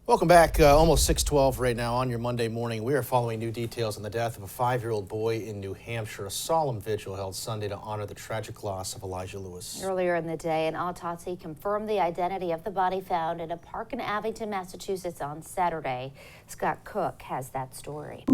Welcome back. Almost 6:12 right now on your Monday morning. We are following new details on the death of a 5-year-old boy in New Hampshire. A solemn vigil held Sunday to honor the tragic loss of Elijah Lewis. Earlier in the day, an autopsy confirmed the identity of the body found in a park in Abington, Massachusetts on Saturday. Scott Cook has that story.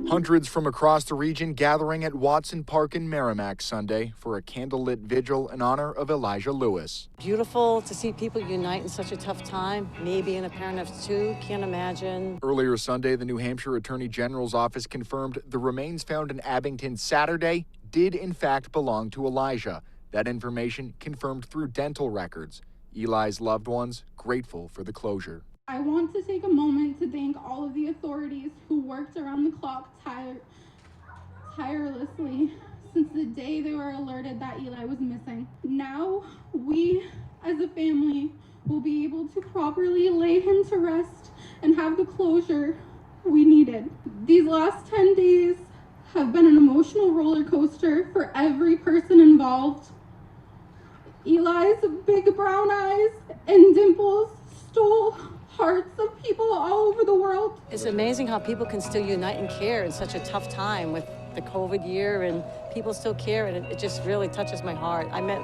Hundreds from across the region gathering at Watson Park in Merrimack Sunday for a candlelit vigil in honor of Elijah Lewis. Beautiful to see people unite in such a tough time. Me being a parent of two, can't imagine. Earlier Sunday, the New Hampshire Attorney General's office confirmed the remains found in Abington Saturday did in fact belong to Elijah. That information confirmed through dental records. Eli's loved ones grateful for the closure. I want to take a moment to thank all of the authorities who worked around the clock tirelessly since the day they were alerted that Eli was missing. Now we as a family will be able to properly lay him to rest and have the closure we needed. These last 10 days have been an emotional roller coaster for every person involved. Eli's big brown eyes and dimples stole hearts of people all over the world. It's amazing how people can still unite and care in such a tough time with the COVID year, and people still care, and it just really touches my heart. I met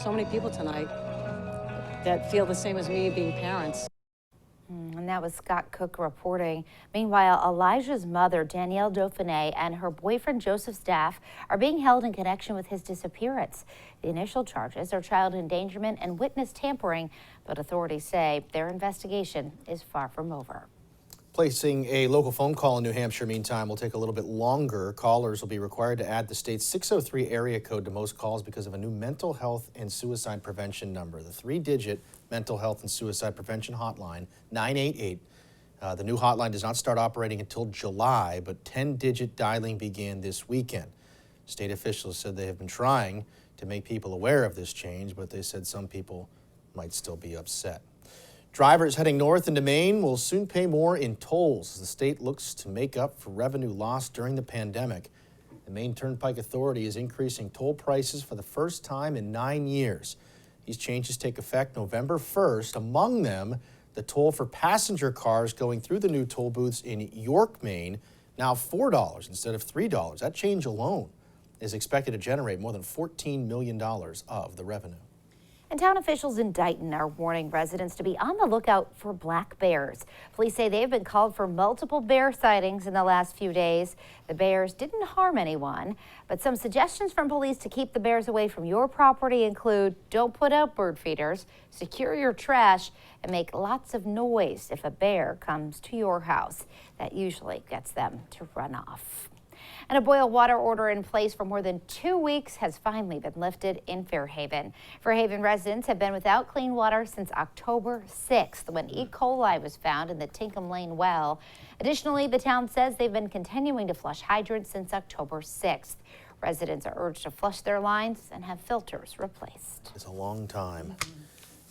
so many people tonight that feel the same as me being parents. And that was Scott Cook reporting. Meanwhile, Elijah's mother, Danielle Dauphiné, and her boyfriend, Joseph Staff, are being held in connection with his disappearance. The initial charges are child endangerment and witness tampering, but authorities say their investigation is far from over. Placing a local phone call in New Hampshire, meantime, will take a little bit longer. Callers will be required to add the state's 603 area code to most calls because of a new mental health and suicide prevention number. The 3-digit mental health and suicide prevention hotline, 988. The new hotline does not start operating until July, but 10-digit dialing began this weekend. State officials said they have been trying to make people aware of this change, but they said some people might still be upset. Drivers heading north into Maine will soon pay more in tolls as the state looks to make up for revenue lost during the pandemic. The Maine Turnpike Authority is increasing toll prices for the first time in 9 years. These changes take effect November 1st. Among them, the toll for passenger cars going through the new toll booths in York, Maine, now $4 instead of $3. That change alone is expected to generate more than $14 million of the revenue. And town officials in Dighton are warning residents to be on the lookout for black bears. Police say they've been called for multiple bear sightings in the last few days. The bears didn't harm anyone, but some suggestions from police to keep the bears away from your property include don't put out bird feeders, secure your trash, and make lots of noise if a bear comes to your house. That usually gets them to run off. And a boil water order in place for more than 2 weeks has finally been lifted in Fairhaven. Fairhaven residents have been without clean water since October 6th when E. coli was found in the Tinkham Lane well. Additionally, the town says they've been continuing to flush hydrants since October 6th. Residents are urged to flush their lines and have filters replaced. It's a long time.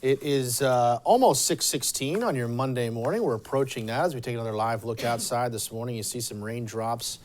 It is almost 6:16 on your Monday morning. We're approaching that as we take another live look outside this morning. You see some raindrops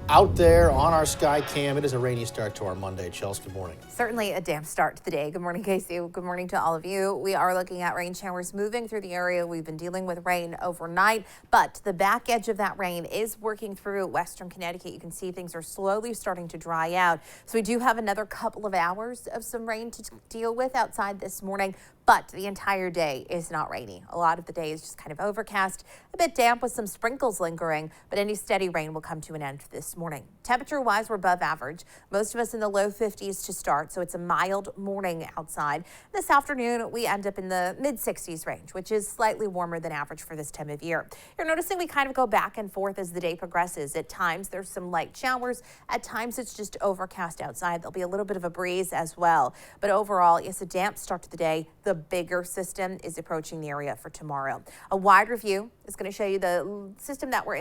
out there on our sky cam. It is a rainy start to our Monday. Chelsea, good morning. Certainly a damp start to the day. Good morning, Casey. Good morning to all of you. We are looking at rain showers moving through the area. We've been dealing with rain overnight, but the back edge of that rain is working through western Connecticut. You can see things are slowly starting to dry out. So we do have another couple of hours of some rain to deal with outside this morning, but the entire day is not rainy. A lot of the day is just kind of overcast, a bit damp with some sprinkles lingering, but any steady rain will come to an end this morning. Temperature-wise, we're above average. Most of us in the low 50s to start, so it's a mild morning outside. This afternoon, we end up in the mid-60s range, which is slightly warmer than average for this time of year. You're noticing we kind of go back and forth as the day progresses. At times, there's some light showers. At times, it's just overcast outside. There'll be a little bit of a breeze as well. But overall, it's a damp start to the day. The bigger system is approaching the area for tomorrow. A wide review is going to show you the system that we're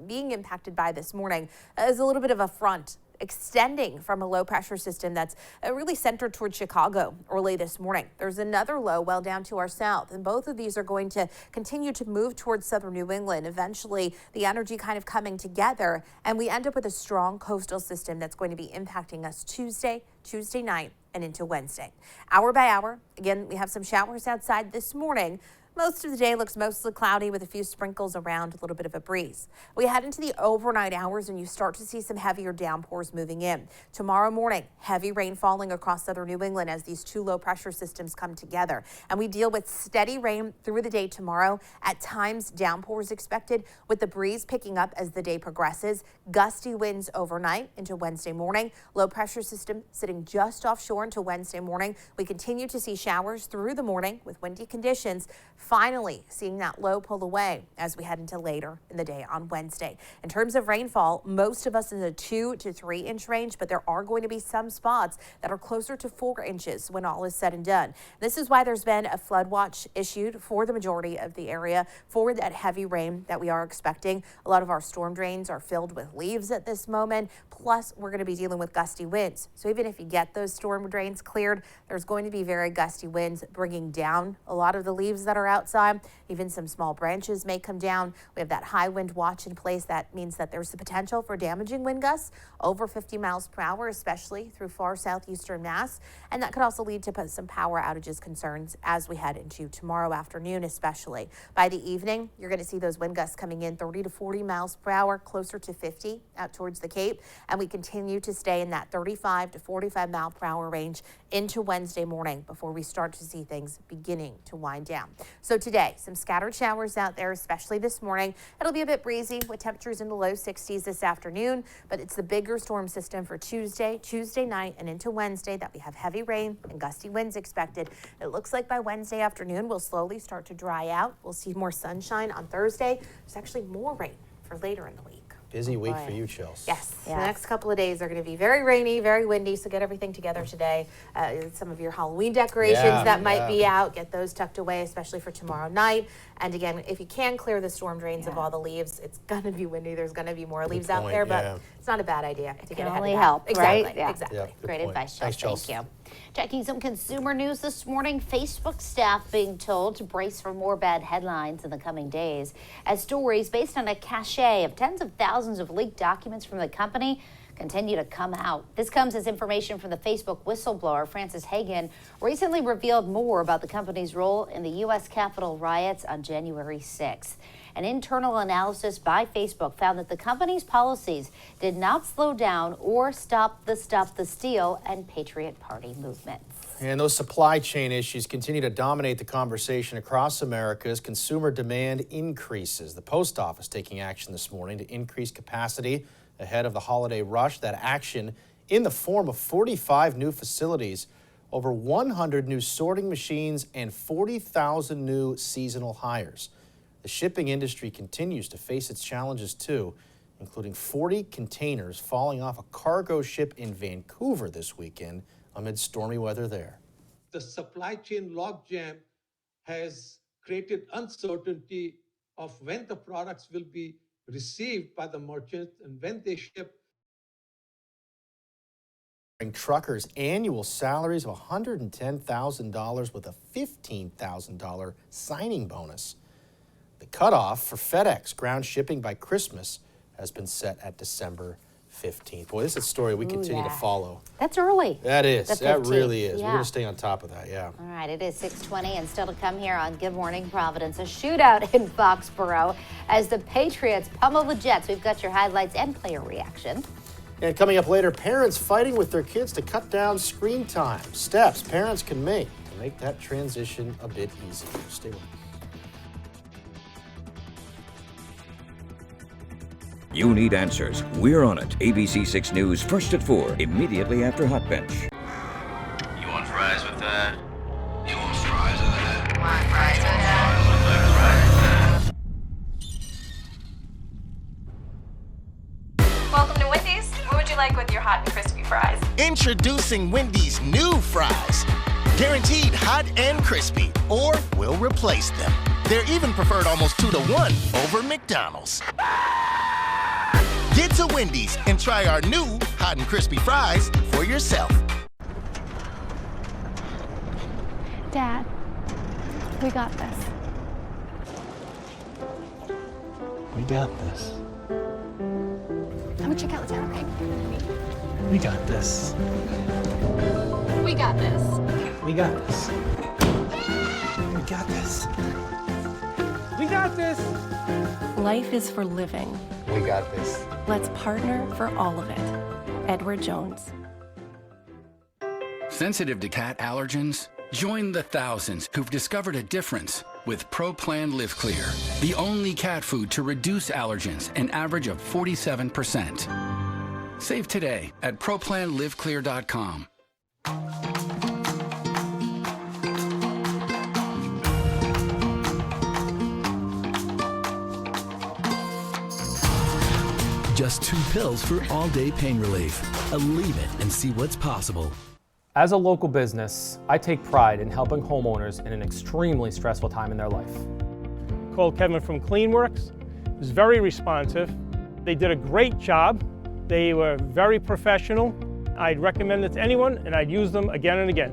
being impacted by this morning is a little bit of a front extending from a low pressure system that's really centered towards Chicago early this morning. There's another low well down to our south, and both of these are going to continue to move towards southern New England. Eventually, the energy kind of coming together, and we end up with a strong coastal system that's going to be impacting us Tuesday night and into Wednesday. Hour by hour, again, we have some showers outside this morning. Most of the day looks mostly cloudy with a few sprinkles around, a little bit of a breeze. We head into the overnight hours and you start to see some heavier downpours moving in. Tomorrow morning, heavy rain falling across southern New England as these two low pressure systems come together. And we deal with steady rain through the day tomorrow. At times, downpours expected with the breeze picking up as the day progresses. Gusty winds overnight into Wednesday morning. Low pressure system sitting just offshore until Wednesday morning. We continue to see showers through the morning with windy conditions. Finally, seeing that low pull away as we head into later in the day on Wednesday. In terms of rainfall, most of us in the 2 to 3 inch range, but there are going to be some spots that are closer to 4 inches when all is said and done. This is why there's been a flood watch issued for the majority of the area for that heavy rain that we are expecting. A lot of our storm drains are filled with leaves at this moment. Plus, we're going to be dealing with gusty winds. So even if you get those storm drains cleared, there's going to be very gusty winds bringing down a lot of the leaves that are outside. Even some small branches may come down. We have that high wind watch in place. That means that there's the potential for damaging wind gusts over 50 miles per hour, especially through far southeastern Mass. And that could also lead to some power outages concerns as we head into tomorrow afternoon, especially. By the evening, you're going to see those wind gusts coming in 30 to 40 miles per hour, closer to 50 out towards the Cape. And we continue to stay in that 35 to 45 mile per hour range into Wednesday morning before we start to see things beginning to wind down. So today, some scattered showers out there, especially this morning. It'll be a bit breezy with temperatures in the low 60s this afternoon, but it's the bigger storm system for Tuesday night and into Wednesday that we have heavy rain and gusty winds expected. It looks like by Wednesday afternoon, we'll slowly start to dry out. We'll see more sunshine on Thursday. There's actually more rain for later in the week. Busy week for you, Chels. Yes. The next couple of days are going to be very rainy, very windy, so get everything together today. Some of your Halloween decorations that might be out, get those tucked away, especially for tomorrow night. And again, if you can clear the storm drains of all the leaves, it's going to be windy. There's going to be more leaves out there, but it's not a bad idea to get ahead of that. It can only help, exactly, right? Yeah. Exactly. Yeah, Great point. advice, Chels. Thanks, Chels. Thank you. Checking some consumer news this morning. Facebook staff being told to brace for more bad headlines in the coming days as stories based on a cache of tens of thousands of leaked documents from the company continue to come out. This comes as information from the Facebook whistleblower, Frances Hagan, recently revealed more about the company's role in the U.S. Capitol riots on January 6th. An internal analysis by Facebook found that the company's policies did not slow down or stop the steal and Patriot Party movements. And those supply chain issues continue to dominate the conversation across America as consumer demand increases. The post office taking action this morning to increase capacity ahead of the holiday rush. That action in the form of 45 new facilities, over 100 new sorting machines, and 40,000 new seasonal hires. The shipping industry continues to face its challenges too, including 40 containers falling off a cargo ship in Vancouver this weekend amid stormy weather there. The supply chain logjam has created uncertainty of when the products will be received by the merchants and when they ship. Truckers' annual salaries of $110,000 with a $15,000 signing bonus. The cutoff for FedEx ground shipping by Christmas has been set at December 15th. Boy, this is a story we continue to follow. That's early. That is. The That 15th. really is. Yeah. We're going to stay on top of that, yeah. All right, it is 6:20 and still to come here on Good Morning Providence. A shootout in Foxborough as the Patriots pummel the Jets. We've got your highlights and player reaction. And coming up later, parents fighting with their kids to cut down screen time. Steps parents can make to make that transition a bit easier. Stay with us. You need answers. We're on it. ABC 6 News, first at 4, immediately after Hot Bench. You want fries with that? You want fries with that? Want fries with that? Welcome to Wendy's. What would you like with your hot and crispy fries? Introducing Wendy's new fries. Guaranteed hot and crispy, or we'll replace them. They're even preferred almost 2 to 1 over McDonald's. Get to Wendy's and try our new hot and crispy fries for yourself. Dad, we got this. We got this. Come and check out the town, okay? We got this. We got this. We got this. We got this. We got this. Life is for living. We got this. Let's partner for all of it. Edward Jones. Sensitive to cat allergens? Join the thousands who've discovered a difference with ProPlan Live Clear, the only cat food to reduce allergens an average of 47%. Save today at ProPlanLiveClear.com. Just 2 pills for all-day pain relief. Leave it and see what's possible. As a local business, I take pride in helping homeowners in an extremely stressful time in their life. Called Kevin from CleanWorks. He was very responsive. They did a great job. They were very professional. I'd recommend it to anyone, and I'd use them again and again.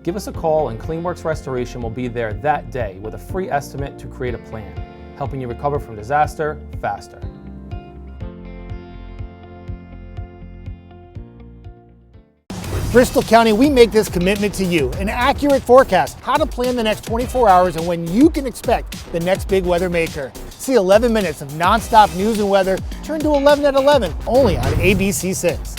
Give us a call and CleanWorks Restoration will be there that day with a free estimate to create a plan, helping you recover from disaster faster. Bristol County, we make this commitment to you, an accurate forecast, how to plan the next 24 hours and when you can expect the next big weather maker. See 11 minutes of nonstop news and weather turn to 11 at 11, only on ABC 6.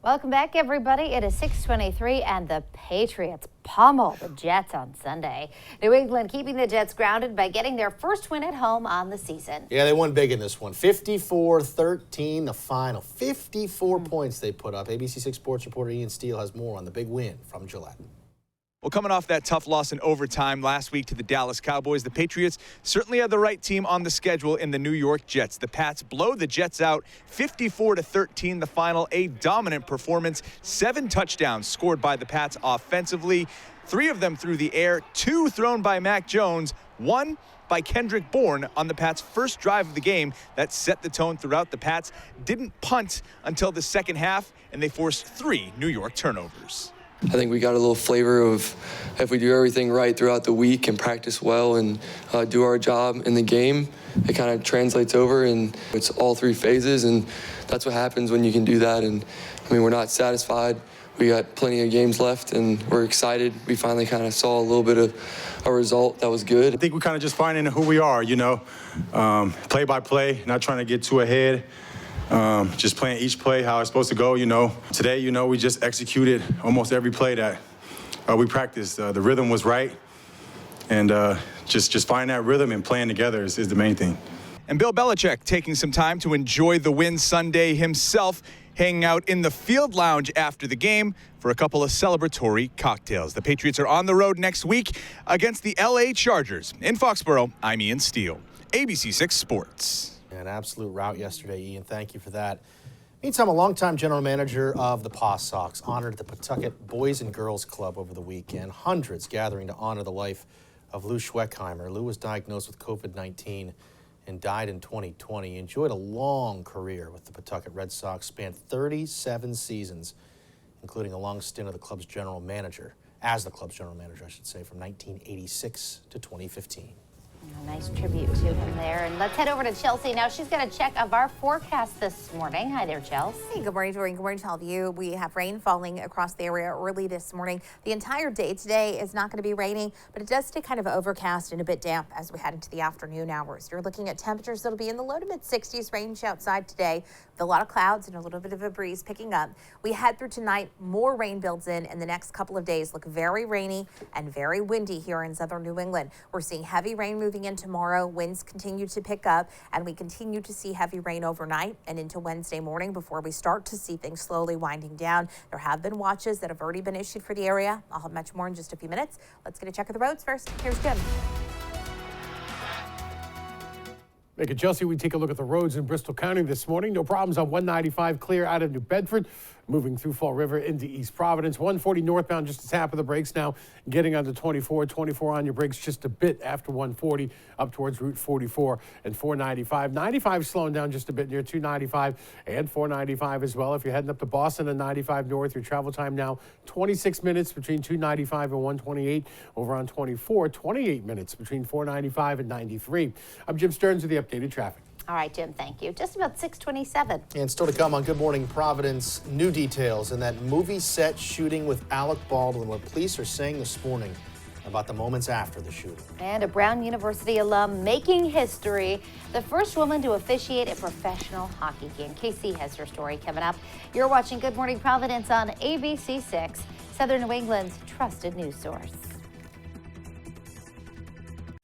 Welcome back, everybody. It is 6:23, and the Patriots pummel the Jets on Sunday. New England keeping the Jets grounded by getting their first win at home on the season. Yeah, they won big in this one. 54-13, the final. 54 points they put up. ABC 6 sports reporter Ian Steele has more on the big win from Gillette. Well, coming off that tough loss in overtime last week to the Dallas Cowboys, the Patriots certainly had the right team on the schedule in the New York Jets. The Pats blow the Jets out 54-13, the final. A dominant performance. 7 touchdowns scored by the Pats offensively, 3 of them through the air, 2 thrown by Mac Jones, 1 by Kendrick Bourne on the Pats' first drive of the game that set the tone throughout. The Pats didn't punt until the second half, and they forced 3 New York turnovers. I think we got a little flavor of if we do everything right throughout the week and practice well and do our job in the game, it kind of translates over, and it's all 3 phases, and that's what happens when you can do that. And I mean, we're not satisfied. We got plenty of games left, and we're excited. We finally kind of saw a little bit of a result that was good. I think we're kind of just finding who we are, you know, play by play, not trying to get too ahead. Just playing each play how it's supposed to go, you know. Today, you know, we just executed almost every play that we practiced. The rhythm was right, and just finding that rhythm and playing together is the main thing. And Bill Belichick taking some time to enjoy the win Sunday himself, hanging out in the field lounge after the game for a couple of celebratory cocktails. The Patriots are on the road next week against the LA Chargers. In Foxborough, I'm Ian Steele, ABC 6 Sports. An absolute rout yesterday, Ian. Thank you for that. Meantime, a longtime general manager of the Paw Sox honored the Pawtucket Boys and Girls Club over the weekend. Hundreds gathering to honor the life of Lou Schweckheimer. Lou was diagnosed with COVID-19 and died in 2020. He enjoyed a long career with the Pawtucket Red Sox, spanned 37 seasons, including a long stint as the club's general manager, I should say, from 1986 to 2015. A nice tribute to him there. And let's head over to Chelsea now. She's got a check of our forecast this morning. Hi there, Chelsea. Hey, good morning, Doreen. Good morning to all of you. We have rain falling across the area early this morning. The entire day today is not going to be raining, but it does stay kind of overcast and a bit damp as we head into the afternoon hours. You're looking at temperatures that'll be in the low to mid 60s range outside today, with a lot of clouds and a little bit of a breeze picking up. We head through tonight, more rain builds in the next couple of days. Look very rainy and very windy here in southern New England. We're seeing heavy rain moving in tomorrow. Winds continue to pick up, and we continue to see heavy rain overnight and into Wednesday morning before we start to see things slowly winding down. There have been watches that have already been issued for the area. I'll have much more in just a few minutes. Let's get a check of the roads first. Here's Jim. Making Chelsea, we take a look at the roads in Bristol County this morning. No problems on 195 clear out of New Bedford. Moving through Fall River into East Providence. 140 northbound, just a tap of the brakes now. Getting onto 24. 24 on your brakes just a bit after 140 up towards Route 44 and 495. 95 slowing down just a bit near 295 and 495 as well. If you're heading up to Boston and 95 north, your travel time now 26 minutes between 295 and 128. Over on 24, 28 minutes between 495 and 93. I'm Jim Stearns with the updated traffic. All right, Jim, thank you. Just about 6:27. And still to come on Good Morning Providence, new details in that movie set shooting with Alec Baldwin, what police are saying this morning about the moments after the shooting. And a Brown University alum making history, the first woman to officiate a professional hockey game. Casey has her story coming up. You're watching Good Morning Providence on ABC6, Southern New England's trusted news source.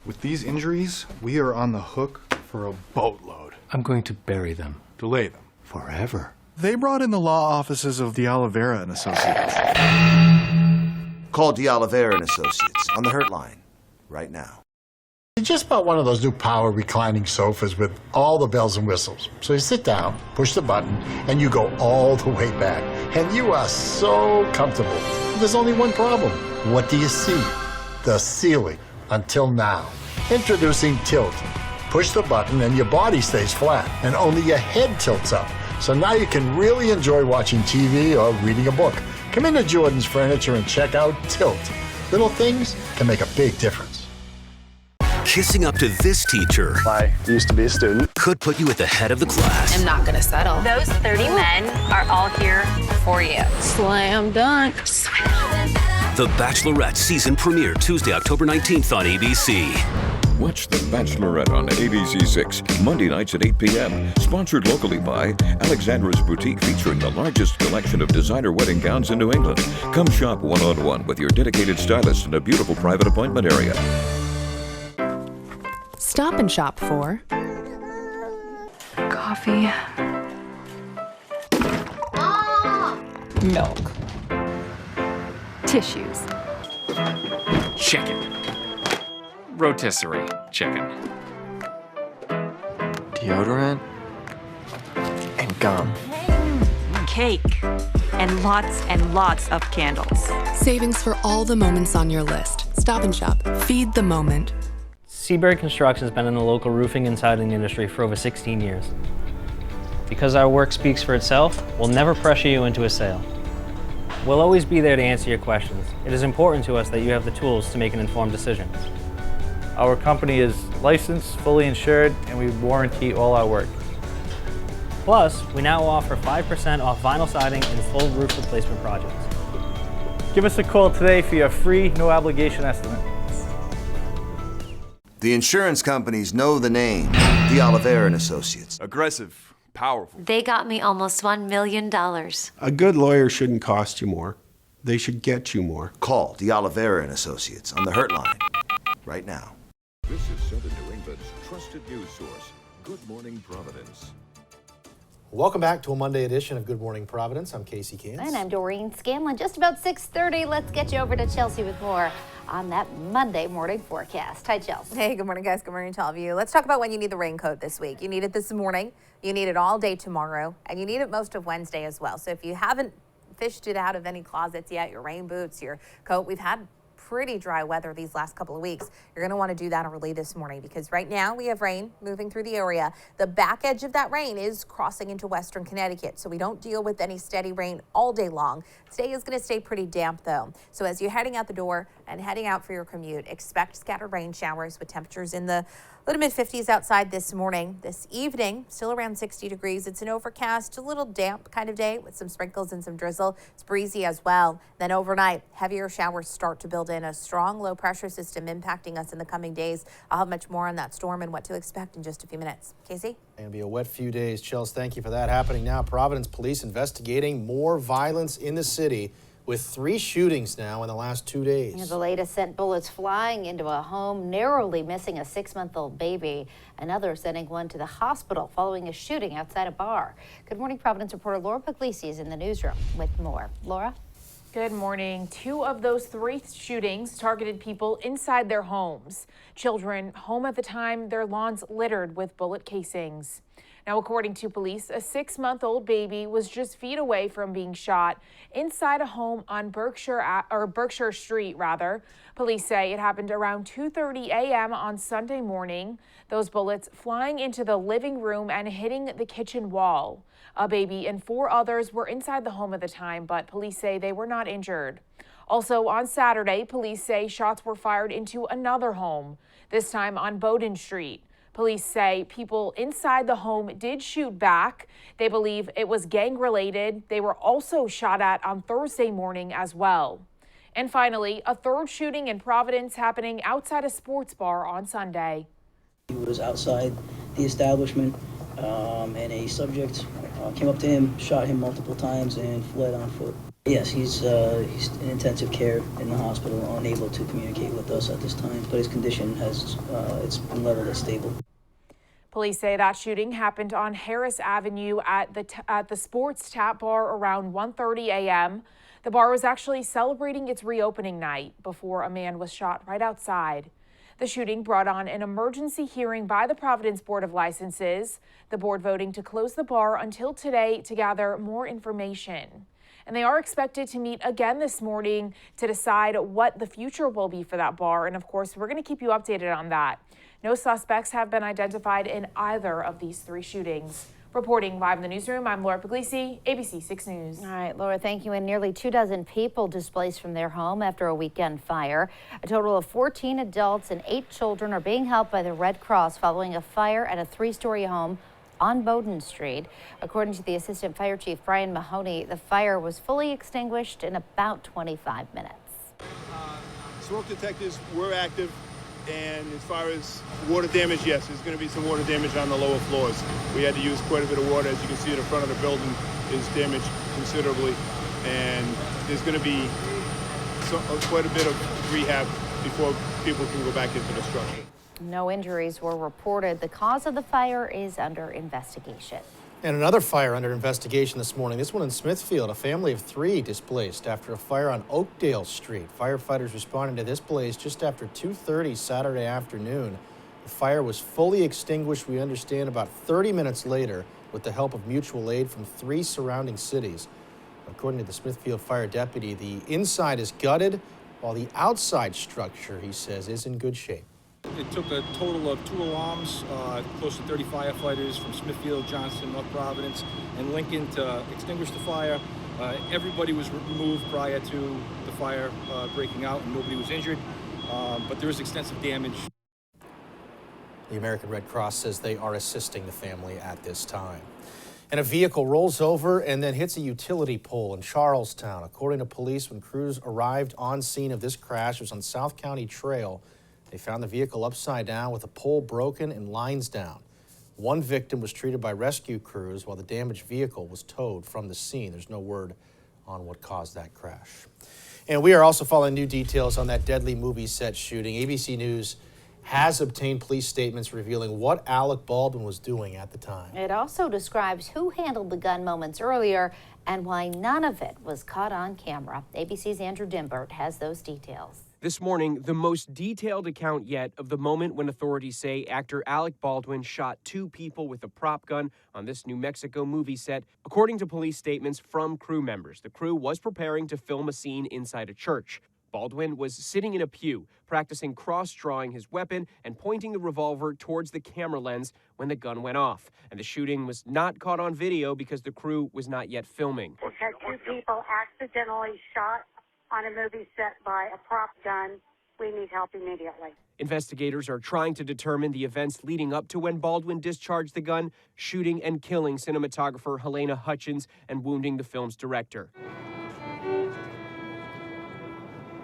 With these injuries, we are on the hook for a boatload. I'm going to bury them. Delay them. Forever. They brought in the law offices of D'Oliveira and Associates. Call D'Oliveira and Associates on the Hurt line right now. You just bought one of those new power reclining sofas with all the bells and whistles. So you sit down, push the button, and you go all the way back. And you are so comfortable. There's only one problem. What do you see? The ceiling. Until now. Introducing Tilt. Push the button and your body stays flat, and only your head tilts up. So now you can really enjoy watching TV or reading a book. Come into Jordan's Furniture and check out Tilt. Little things can make a big difference. Kissing up to this teacher. I used to be a student. Could put you at the head of the class. I'm not gonna settle. Those 30 men are all here for you. Slam dunk. The Bachelorette season premiere Tuesday, October 19th on ABC. Watch The Bachelorette on ABC6, Monday nights at 8 p.m. Sponsored locally by Alexandra's Boutique, featuring the largest collection of designer wedding gowns in New England. Come shop one-on-one with your dedicated stylist in a beautiful private appointment area. Stop and shop for Coffee. milk, tissues, Chicken. Rotisserie chicken. Deodorant and gum. Cake and lots of candles. savings for all the moments on your list. Stop and shop. Feed the moment. Seabury Construction has been in the local roofing and siding industry for over 16 years. Because our work speaks for itself, we'll never pressure you into a sale. We'll always be there to answer your questions. It is important to us that you have the tools to make an informed decision. Our company is licensed, fully insured, and we warranty all our work. Plus, we now offer 5% off vinyl siding and full roof replacement projects. Give us a call today for your free, no obligation estimate. The insurance companies know the name, D'Oliveira and Associates. Aggressive, powerful. They got me almost $1 million. A good lawyer shouldn't cost you more. They should get you more. Call D'Oliveira and Associates on the Hurt line right now. This is Southern New England's trusted news source, Good Morning Providence. Welcome back to a Monday edition of Good Morning Providence. I'm Casey Cairns. And I'm Doreen Scanlon. Just about 6:30. Let's get you over to Chelsea with more on that Monday morning forecast. Hi, Chelsea. Hey, good morning, guys. Good morning to all of you. Let's talk about when you need the raincoat this week. You need it this morning, you need it all day tomorrow, and you need it most of Wednesday as well. So if you haven't fished it out of any closets yet, your rain boots, your coat, we've had pretty dry weather these last couple of weeks. You're going to want to do that early this morning because right now we have rain moving through the area. The back edge of that rain is crossing into western Connecticut, so we don't deal with any steady rain all day long. Today is going to stay pretty damp though. So as you're heading out the door and heading out for your commute, expect scattered rain showers with temperatures in the low to mid 50s outside this morning. This evening, still around 60 degrees. It's an overcast, a little damp kind of day with some sprinkles and some drizzle. It's breezy as well. Then overnight, heavier showers start to build in. A strong low pressure system impacting us in the coming days. I'll have much more on that storm and what to expect in just a few minutes. Casey? It'll be a wet few days. Chels, thank you for that. Happening now, Providence police investigating more violence in the city with 3 shootings now in the last 2 days. The latest sent bullets flying into a home, narrowly missing a 6-month-old baby. Another sending one to the hospital following a shooting outside a bar. Good morning, Providence reporter Laura Puglisi is in the newsroom with more. Laura? Good morning. 2 of those 3 shootings targeted people inside their homes. Children home at the time, their lawns littered with bullet casings. Now, according to police, a 6-month-old baby was just feet away from being shot inside a home on Berkshire Street, rather. Police say it happened around 2:30 a.m. on Sunday morning. Those bullets flying into the living room and hitting the kitchen wall. A baby and 4 others were inside the home at the time, but police say they were not injured. Also on Saturday, police say shots were fired into another home, this time on Bowden Street. Police say people inside the home did shoot back. They believe it was gang-related. They were also shot at on Thursday morning as well. And finally, a third shooting in Providence happening outside a sports bar on Sunday. He was outside the establishment and a subject came up to him, shot him multiple times, and fled on foot. Yes, he's in intensive care in the hospital, unable to communicate with us at this time, but his condition has it's been leveled as stable. Police say that shooting happened on Harris Avenue at the Sports Tap Bar around 1:30 a.m. The bar was actually celebrating its reopening night before a man was shot right outside. The shooting brought on an emergency hearing by the Providence Board of Licenses, the board voting to close the bar until today to gather more information. And they are expected to meet again this morning to decide what the future will be for that bar. And of course, we're going to keep you updated on that. No suspects have been identified in either of these three shootings. Reporting live in the newsroom, I'm Laura Puglisi, ABC 6 News. All right, Laura, thank you. And nearly 24 people displaced from their home after a weekend fire. A total of 14 adults and 8 children are being helped by the Red Cross following a fire at a 3-story home on Bowden Street. According to the Assistant Fire Chief Brian Mahoney, the fire was fully extinguished in about 25 minutes. Smoke detectors were active. And as far as water damage, yes, there's going to be some water damage on the lower floors. We had to use quite a bit of water. As you can see, the front of the building is damaged considerably. And there's going to be quite a bit of rehab before people can go back into the structure. No injuries were reported. The cause of the fire is under investigation. And another fire under investigation this morning. This one in Smithfield. A family of 3 displaced after a fire on Oakdale Street. Firefighters responded to this blaze just after 2:30 Saturday afternoon. The fire was fully extinguished, we understand, about 30 minutes later with the help of mutual aid from 3 surrounding cities. According to the Smithfield fire deputy, the inside is gutted, while the outside structure, he says, is in good shape. It took a total of 2 alarms, close to 30 firefighters from Smithfield, Johnston, North Providence, and Lincoln to extinguish the fire. Everybody was removed prior to the fire breaking out, and nobody was injured, but there was extensive damage. The American Red Cross says they are assisting the family at this time. And a vehicle rolls over and then hits a utility pole in Charlestown. According to police, when crews arrived on scene of this crash, it was on South County Trail. They found the vehicle upside down with a pole broken and lines down. One victim was treated by rescue crews while the damaged vehicle was towed from the scene. There's no word on what caused that crash. And we are also following new details on that deadly movie set shooting. ABC News has obtained police statements revealing what Alec Baldwin was doing at the time. It also describes who handled the gun moments earlier and why none of it was caught on camera. ABC's Andrew Dimbert has those details. This morning, the most detailed account yet of the moment when authorities say actor Alec Baldwin shot 2 people with a prop gun on this New Mexico movie set. According to police statements from crew members, the crew was preparing to film a scene inside a church. Baldwin was sitting in a pew, practicing cross-drawing his weapon and pointing the revolver towards the camera lens when the gun went off. And the shooting was not caught on video because the crew was not yet filming. We've had 2 people accidentally shot on a movie set by a prop gun. We need help immediately. Investigators are trying to determine the events leading up to when Baldwin discharged the gun, shooting and killing cinematographer Helena Hutchins and wounding the film's director.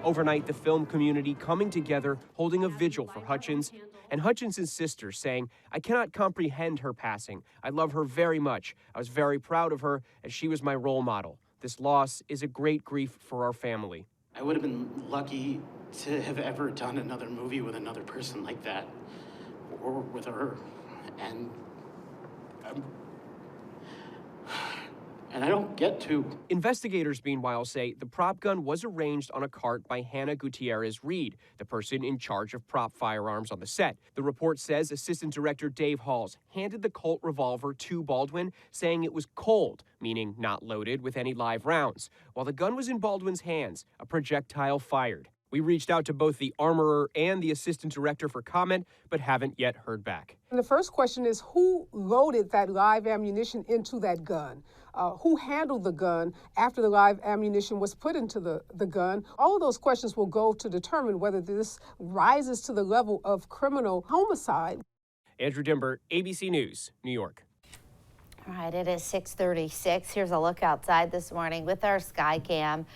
Overnight, the film community coming together, holding a vigil for Hutchins, and Hutchins' sister saying, "I cannot comprehend her passing. I love her very much. I was very proud of her, as she was my role model. This loss is a great grief for our family." I would have been lucky to have ever done another movie with another person like that, or with her, and I don't get to. Investigators, meanwhile, say the prop gun was arranged on a cart by Hannah Gutierrez Reed, the person in charge of prop firearms on the set. The report says Assistant Director Dave Halls handed the Colt revolver to Baldwin, saying it was cold, meaning not loaded with any live rounds. While the gun was in Baldwin's hands, a projectile fired. We reached out to both the armorer and the assistant director for comment, but haven't yet heard back. And the first question is, who loaded that live ammunition into that gun? Who handled the gun after the live ammunition was put into the gun? All of those questions will go to determine whether this rises to the level of criminal homicide. Andrew Dimber, ABC News, New York. All right, it is 6:36. Here's a look outside this morning with our sky cam.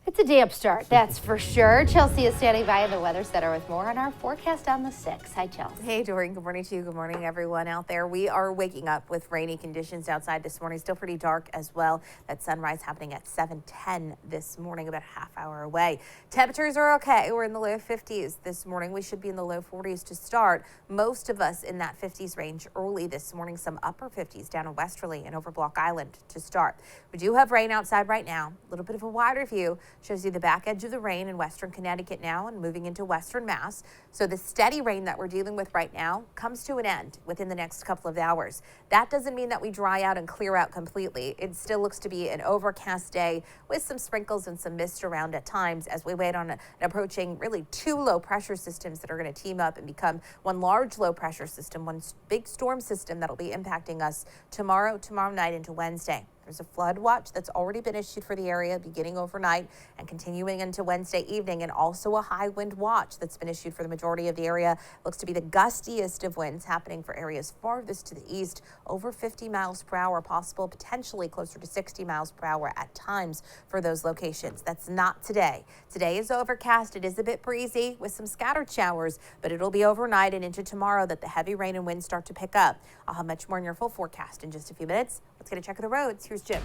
It's a damp start, that's for sure. Chelsea is standing by in the Weather Center with more on our forecast on the 6th. Hi, Chelsea. Hey, Doreen. Good morning to you. Good morning, everyone out there. We are waking up with rainy conditions outside this morning. Still pretty dark as well. That sunrise happening at 7:10 this morning, about a half hour away. Temperatures are okay. We're in the low 50s this morning. We should be in the low 40s to start. Most of us in that 50s range early this morning. Some upper 50s down in Westerly and over Block Island to start. We do have rain outside right now. A little bit of a wider view. Shows you the back edge of the rain in western Connecticut now and moving into western Mass. So the steady rain that we're dealing with right now comes to an end within the next couple of hours. That doesn't mean that we dry out and clear out completely. It still looks to be an overcast day with some sprinkles and some mist around at times as we wait on an approaching really two low pressure systems that are going to team up and become one large low pressure system, one big storm system that'll be impacting us tomorrow night into Wednesday. There's a flood watch that's already been issued for the area beginning overnight and continuing into Wednesday evening, and also a high wind watch that's been issued for the majority of the area. Looks to be the gustiest of winds happening for areas farthest to the east, over 50 miles per hour possible, potentially closer to 60 miles per hour at times for those locations. That's not today. Today is overcast. It is a bit breezy with some scattered showers, but it'll be overnight and into tomorrow that the heavy rain and wind start to pick up. I'll have much more in your full forecast in just a few minutes. Let's get a check of the roads. Here's Jim.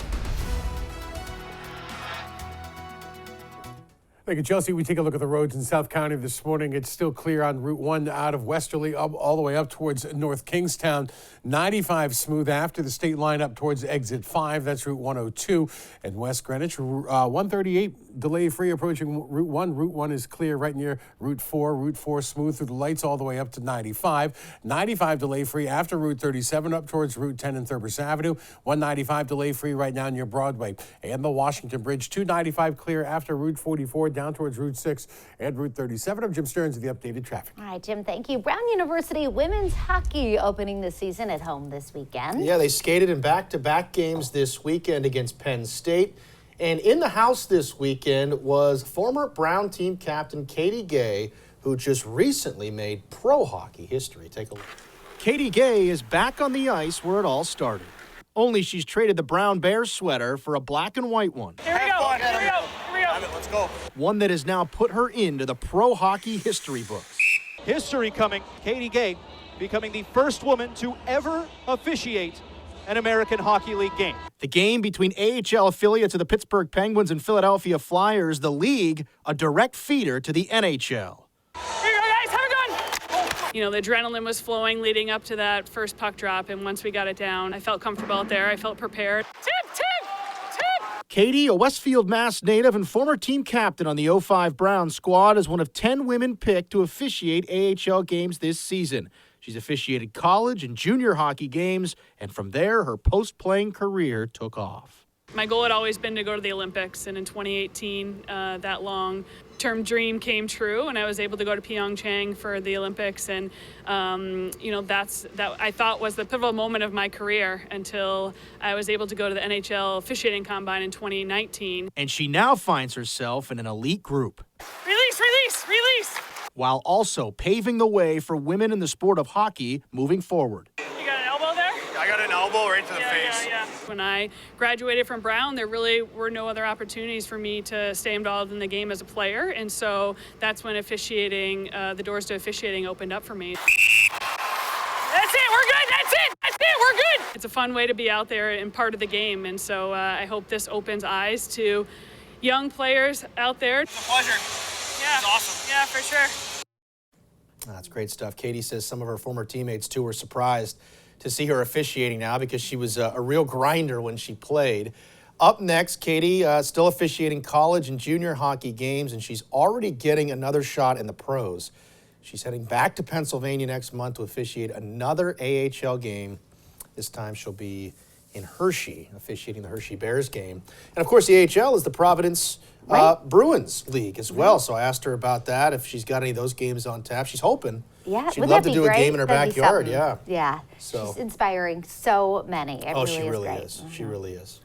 Thank you, Chelsea. We take a look at the roads in South County this morning. It's still clear on Route 1 out of Westerly all the way up towards North Kingstown. 95 smooth after the state line up towards exit 5. That's Route 102 and West Greenwich. 138 delay free approaching Route 1. Route 1 is clear right near Route 4. Route 4 smooth through the lights all the way up to 95. 95 delay free after Route 37 up towards Route 10 and Thurber Avenue. 195 delay free right now near Broadway and the Washington Bridge. 295 clear after Route 44 down towards Route 6 and Route 37. I'm Jim Stearns with the updated traffic. All right, Jim, thank you. Brown University women's hockey opening the season at home this weekend. Yeah, they skated in back-to-back games this weekend against Penn State. And in the house this weekend was former Brown team captain Katie Gay, who just recently made pro hockey history. Take a look. Katie Gay is back on the ice where it all started. Only she's traded the Brown Bears sweater for a black and white one. Here we go, here we go, here we go. Let's go. One that has now put her into the pro hockey history books. History coming. Katie Gay becoming the first woman to ever officiate an American Hockey League game. The game between AHL affiliates of the Pittsburgh Penguins and Philadelphia Flyers, the league, a direct feeder to the NHL. Here you go, guys, have a good one. You know, the adrenaline was flowing leading up to that first puck drop, and once we got it down, I felt comfortable out there. I felt prepared. Tip! Katie, a Westfield, Mass native and former team captain on the 05 Brown squad, is one of 10 women picked to officiate AHL games this season. She's officiated college and junior hockey games, and from there, her post-playing career took off. My goal had always been to go to the Olympics, and in 2018, that long-term dream came true, and I was able to go to Pyeongchang for the Olympics, and you know, that I thought was the pivotal moment of my career until I was able to go to the NHL officiating combine in 2019. And she now finds herself in an elite group. Release, release, release! While also paving the way for women in the sport of hockey moving forward. You got an elbow there? I got an elbow right to the face. Yeah. When I graduated from Brown, there really were no other opportunities for me to stay involved in the game as a player, and so that's when officiating, the doors to officiating opened up for me. That's it, we're good, that's it, we're good! It's a fun way to be out there and part of the game, and so I hope this opens eyes to young players out there. It's a pleasure. Yeah. It's awesome. Yeah, for sure. That's great stuff. Katie says some of her former teammates, too, were surprised to see her officiating now because she was a real grinder when she played. Up next, Katie still officiating college and junior hockey games, and she's already getting another shot in the pros. She's heading back to Pennsylvania next month to officiate another AHL game. This time she'll be in Hershey, officiating the Hershey Bears game. And, of course, the AHL is the Providence Bruins League as well. So I asked her about that, if she's got any of those games on tap. She's hoping. Yeah, she'd love to do a game in her backyard. Yeah. Yeah. So. She's inspiring so many. It She's great. She really is.